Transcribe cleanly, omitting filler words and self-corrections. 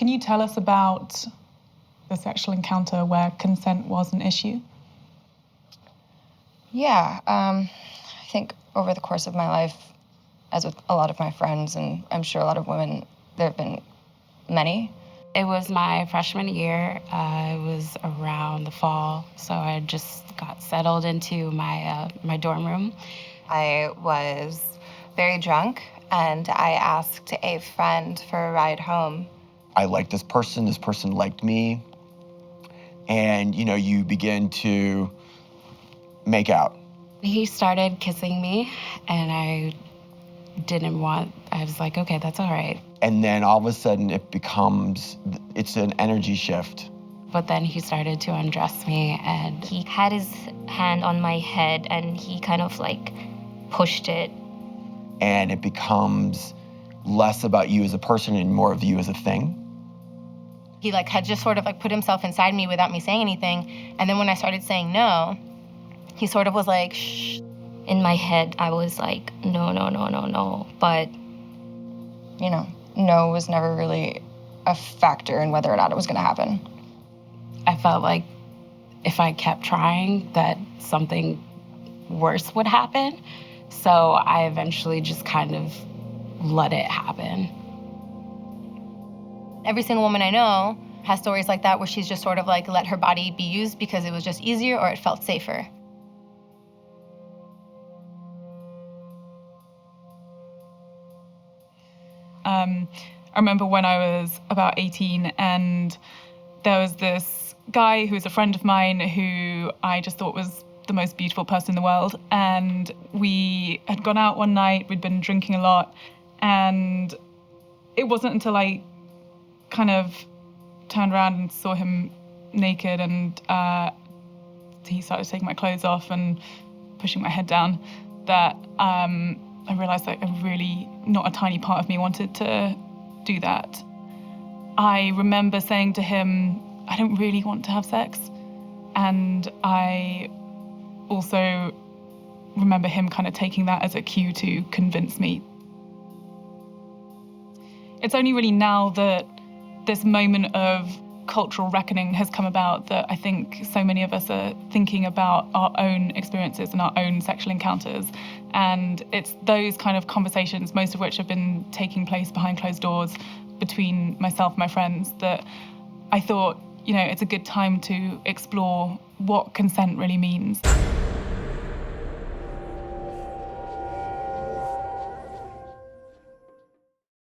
Can you tell us about the sexual encounter where consent was an issue? Yeah, I think over the course of my life, as with a lot of my friends, and I'm sure a lot of women, there have been many. It was my freshman year. It was around the fall, so I just got settled into my dorm room. I was very drunk, and I asked a friend for a ride home. I liked this person liked me, and, you know, you begin to make out. He started kissing me, and I was like, okay, that's all right. And then all of a sudden it's an energy shift. But then he started to undress me, and he had his hand on my head, and he kind of like pushed it. And it becomes less about you as a person and more of you as a thing. He had just sort of put himself inside me without me saying anything. And then when I started saying no, he sort of was like, shh. In my head, I was like, no, no, no, no, no. But, you know, no was never really a factor in whether or not it was going to happen. I felt like if I kept trying, that something worse would happen. So I eventually just kind of let it happen. Every single woman I know has stories like that where she's just sort of let her body be used because it was just easier or it felt safer. I remember when I was about 18 and there was this guy who was a friend of mine who I just thought was the most beautiful person in the world. And we had gone out one night, we'd been drinking a lot, and it wasn't until I kind of turned around and saw him naked and he started taking my clothes off and pushing my head down that I realized that really not a tiny part of me wanted to do that. I remember saying to him, I don't really want to have sex. And I also remember him kind of taking that as a cue to convince me. It's only really now that this moment of cultural reckoning has come about that I think so many of us are thinking about our own experiences and our own sexual encounters. And it's those kind of conversations, most of which have been taking place behind closed doors between myself and my friends, that I thought, you know, it's a good time to explore what consent really means.